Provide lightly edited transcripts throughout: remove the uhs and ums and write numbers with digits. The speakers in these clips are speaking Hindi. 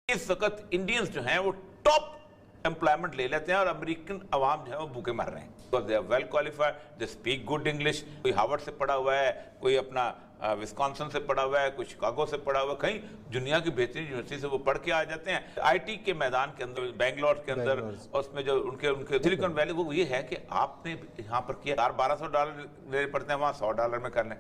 इस वक्त इंडियंस जो हैं वो टॉप एम्प्लॉयमेंट ले लेते हैं और अमेरिकन अवाम जो है वो भूखे मर रहे हैं। Because they are well qualified, they speak good English. कोई हार्वर्ड से पढ़ा हुआ है, कोई अपना विस्कॉन्सिन से पढ़ा हुआ है, कोई शिकागो से पढ़ा हुआ है, कहीं दुनिया की बेहतरीन यूनिवर्सिटी से वो पढ़ के आ जाते हैं। आईटी के मैदान के अंदर, बेंगलोर के अंदर, उसमें जो उनके सिलिकॉन वैली, वो ये है कि आपने यहाँ पर किया $1200 लेने पड़ते हैं, वहाँ $100 में कर लें।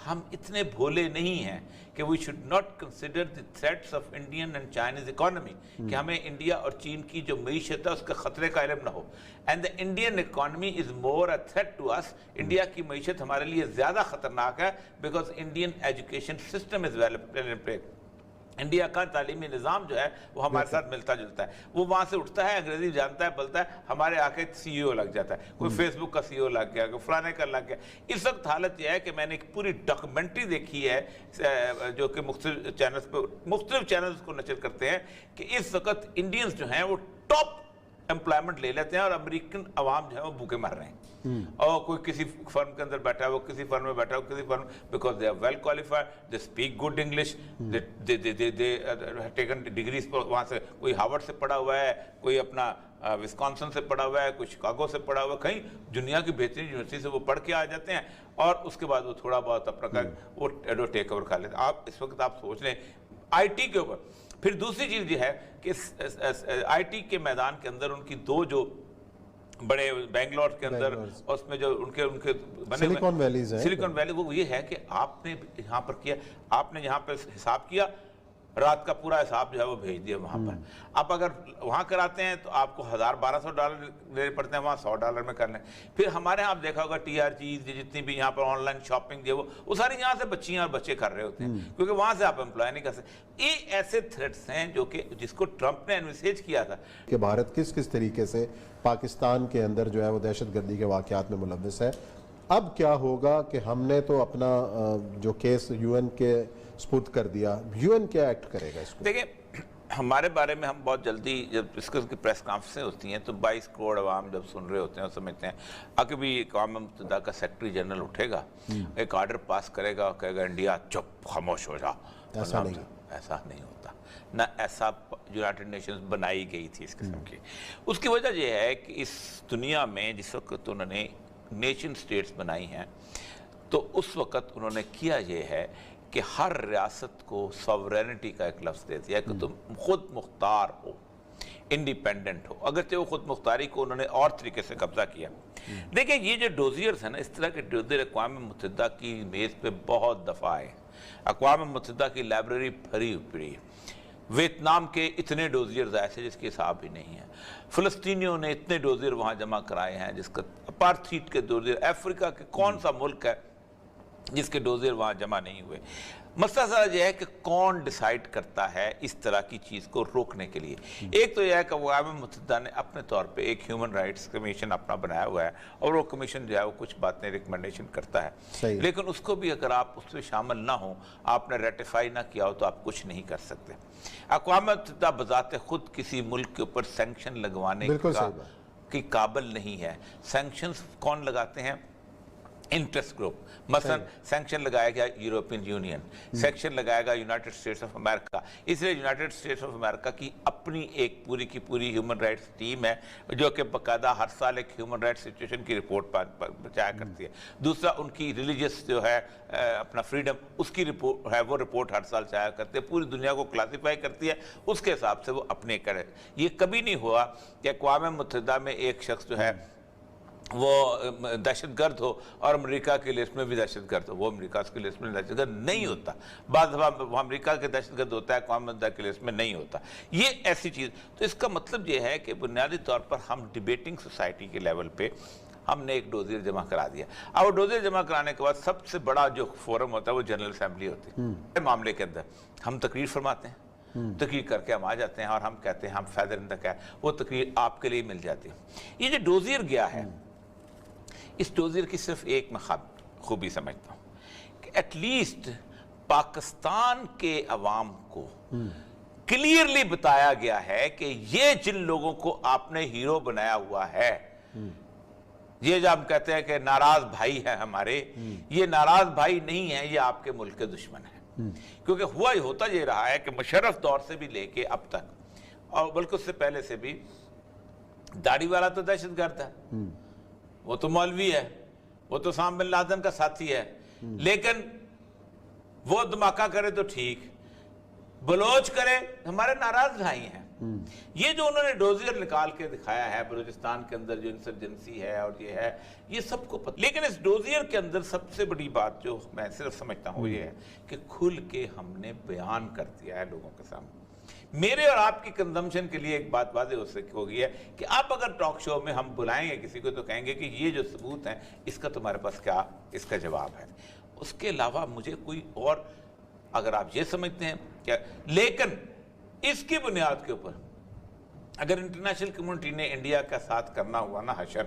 हम इतने भोले नहीं हैं कि we should not consider the threats of Indian and Chinese economy, कि हमें इंडिया और चीन की जो मईशत है उसका खतरे का इल्म ना हो। And the Indian economy is more a threat to us. India की मईशत हमारे लिए ज्यादा खतरनाक है because Indian education system is well planned. India का तालीमी निज़ाम जो है वो हमारे साथ मिलता जुलता है। वो वहाँ से उठता है, अंग्रेजी जानता है, बोलता है, हमारे आके सीईओ लग जाता है। कोई फेसबुक का सीईओ लग गया, कोई फलाने का लग गया। इस वक्त हालत यह है कि मैंने एक पूरी डॉक्यूमेंट्री देखी है जो कि मुख्तलिफ चैनल्स को नशर करते हैं कि इस वक्त इंडियंस जो हैं वो टॉप एम्प्लॉयमेंट ले लेते हैं और अमेरिकन अवाम जो है वो भूखे मर रहे हैं। और कोई किसी फर्म के अंदर बैठा है, वो किसी फर्म में बैठा है, किसी firm, because they are well qualified, they speak good English, they taken degrees. वहाँ से कोई हार्वर्ड से पढ़ा हुआ है, कोई अपना विस्कॉन्सिन से पढ़ा हुआ है, कोई शिकागो से पढ़ा हुआ है, कहीं दुनिया की बेहतरीन यूनिवर्सिटी से वो पढ़ के आ जाते हैं और उसके बाद वो थोड़ा बहुत अपना वो टेक ओवर कर लेते हैं। आप इस वक्त आप सोच लें आईटी के ऊपर। फिर दूसरी चीज़ ये है कि आईटी के मैदान के अंदर उनकी दो जो बड़े बेंगलोर के अंदर, उसमें जो उनके बने सिलिकॉन वैलीज है, सिलिकॉन वैली, वो ये है कि आपने यहाँ पर किया, आपने यहाँ पर हिसाब किया, रात का पूरा हिसाब जो है वो भेज दिया वहाँ पर। आप अगर वहाँ कराते हैं तो आपको $1200 लेने पड़ते हैं, वहाँ $100 में कर लें। फिर हमारे यहाँ आप देखा होगा TRG जितनी भी यहाँ पर ऑनलाइन शॉपिंग जो वो सारी यहाँ से बच्चियाँ और बच्चे कर रहे होते हैं, क्योंकि वहाँ से आप एम्प्लॉय नहीं कर सकते। ये ऐसे थ्रेट्स हैं जो कि जिसको ट्रंप ने एनविसेज किया था कि भारत किस किस तरीके से पाकिस्तान के अंदर जो है वो दहशतगर्दी के वाक़यात में मुलव्वस है। अब क्या होगा कि हमने तो अपना जो केस यूएन के स्पुर्द कर दिया, यूएन क्या एक्ट करेगा इसको? देखिए, हमारे बारे में हम बहुत जल्दी जब इसकी प्रेस कॉन्फ्रेंसें होती हैं तो 22 करोड़ अवाम जब सुन रहे होते हैं और समझते हैं आगे भी अक़वाम मुत्तहिदा का सेक्रेटरी जनरल उठेगा, एक आर्डर पास करेगा, कहेगा इंडिया चुप खामोश हो जा। ऐसा नहीं होता ना, ऐसा यूनाइटेड नेशंस बनाई गई थी इस किस्म की। उसकी वजह यह है कि इस दुनिया में जिस वक्त उन्होंने नेशन स्टेट्स बनाई हैं तो उस वक्त उन्होंने किया ये है कि हर रियासत को सॉवरेनिटी का एक लफ्ज़ दे दिया कि तुम खुद मुख्तार हो, इंडिपेंडेंट हो। अगरचे वो खुद मुख्तारी को उन्होंने और तरीके से कब्जा किया। देखिए, ये जो डोजियर्स हैं ना, इस तरह के डोजियर अक़वाम मुत्तहिदा की मेज़ पे बहुत दफ़ा आए। अक़वाम मुत्तहिदा की लाइब्रेरी भरी पड़ी है। वियतनाम के इतने डोजियर्स ऐसे जिसके हिसाब ही नहीं है। फ़लस्तीनियों ने इतने डोजियर वहाँ जमा कराए हैं जिसका अपार्थीड के डोजियर। अफ्रीका के कौन सा मुल्क है जिसके डोजियर वहाँ जमा नहीं हुए? मसला सारा यह है कि कौन डिसाइड करता है इस तरह की चीज़ को रोकने के लिए। एक तो यह है कि अक़वाम मुत्तहिदा ने अपने तौर पे एक ह्यूमन राइट्स कमीशन अपना बनाया हुआ है और वो कमीशन जो है वो कुछ बातें रिकमेंडेशन करता है, लेकिन उसको भी अगर आप उसमें शामिल ना हो, आपने रेटिफाई ना किया हो, तो आप कुछ नहीं कर सकते। अक़वाम मुत्तहिदा बज़ाते खुद किसी मुल्क के ऊपर सैंक्शन लगवाने की काबिल नहीं है। सैंक्शंस कौन लगाते हैं? Interest group. मसलन सैंक्शन लगाया गया यूरोपियन यूनियन, सैंक्शन लगाएगा यूनाइटेड स्टेट्स ऑफ अमेरिका। इसलिए यूनाइटेड स्टेट्स ऑफ अमेरिका की अपनी एक पूरी की पूरी ह्यूमन राइट्स टीम है जो कि बाकायदा हर साल एक ह्यूमन राइट्स सिचुएशन की रिपोर्ट बचाया करती है। दूसरा, उनकी रिलीजियस जो है अपना फ्रीडम, उसकी रिपोर्ट है, वो रिपोर्ट हर साल चाया करते हैं, पूरी दुनिया को क्लासीफाई करती है, उसके हिसाब से वो अपने करे। ये कभी नहीं हुआ कि अक़वाम मुत्तहिदा में एक शख्स जो है वो दहशतगर्द हो और अमेरिका की लिस्ट में भी दहशतगर्द हो। वो अमेरिका की लिस्ट में दहशतगर्द नहीं होता। बाद दफ़ा अमेरिका के दहशतगर्द होता है, अक़वाम मुत्तहिदा की लिस्ट में नहीं होता। ये ऐसी चीज़। तो इसका मतलब ये है कि बुनियादी तौर पर हम डिबेटिंग सोसाइटी के लेवल पे हमने एक डोजियर जमा करा दिया। अब डोजियर जमा कराने के बाद सबसे बड़ा जो फोरम होता है वो जनरल असेंबली होती है। मामले के अंदर हम तकरीर फरमाते हैं, तकरीर करके हम आ जाते हैं और हम कहते हैं हम फैदर इन द कैट, वो तकरीर आपके लिए मिल जाती है। ये जो डोजियर गया है, इस डोजियर की सिर्फ एक मैं खूबी समझता हूँ कि एटलीस्ट पाकिस्तान के अवाम को क्लियरली बताया गया है कि ये जिन लोगों को आपने हीरो बनाया हुआ है ये जो हम कहते हैं कि नाराज भाई है हमारे, ये नाराज भाई नहीं है, ये आपके मुल्क के दुश्मन है। क्योंकि हुआ ही होता ये रहा है कि मुशर्रफ दौर से भी लेके अब तक, और बल्कि उससे पहले से भी, दाढ़ी वाला तो दहशतगर्द है, वो तो मौलवी है, वो तो उसामा बिन लादेन का साथी है, लेकिन वो धमाका करे तो ठीक, बलोच करे हमारे नाराज भाई हैं। ये जो उन्होंने डोजियर निकाल के दिखाया है बलूचिस्तान के अंदर, जो इंसर्जेंसी है और ये है, ये सबको पता। लेकिन इस डोजियर के अंदर सबसे बड़ी बात जो मैं सिर्फ समझता हूँ ये है कि खुल के हमने बयान कर दिया है लोगों के सामने। मेरे और आपकी कंजम्पशन के लिए एक बात वाज़ेह हो गई है कि आप अगर टॉक शो में हम बुलाएंगे किसी को तो कहेंगे कि ये जो सबूत हैं इसका तुम्हारे पास क्या इसका जवाब है। उसके अलावा मुझे कोई और, अगर आप ये समझते हैं क्या, लेकिन इसकी बुनियाद के ऊपर अगर इंटरनेशनल कम्युनिटी ने इंडिया का साथ करना हुआ ना हशर,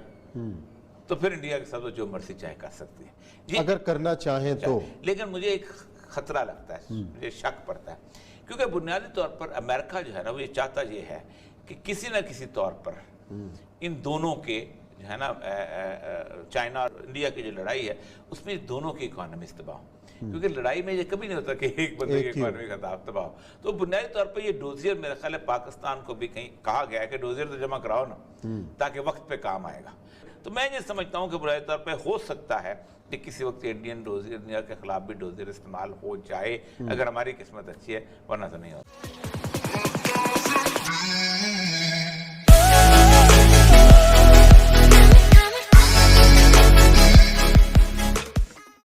तो फिर इंडिया के साथ वो जो मर्जी चाहे कर सकती है, अगर करना चाहें तो। लेकिन मुझे एक खतरा लगता है, मुझे शक पड़ता है, क्योंकि बुनियादी तौर पर अमेरिका जो है ना वो ये चाहता ये है कि किसी ना किसी तौर पर इन दोनों के जो है ना चाइना और इंडिया की जो लड़ाई है उसमें दोनों की इकोनॉमीज तबाह हो। क्योंकि लड़ाई में ये कभी नहीं होता कि एक बंदे की इकोनॉमी का तबाह हो। तो बुनियादी तौर पर ये डोजियर मेरे ख्याल है पाकिस्तान को भी कहीं कहा गया है कि डोजियर तो जमा कराओ ना, ताकि वक्त पे काम आएगा। तो मैं ये समझता हूँ कि बुनियादी तौर पर हो सकता है कि किसी वक्त इंडियन डोजियर, इंडिया के खिलाफ भी डोजियर इस्तेमाल हो जाए, अगर हमारी किस्मत अच्छी है, वरना तो नहीं होता।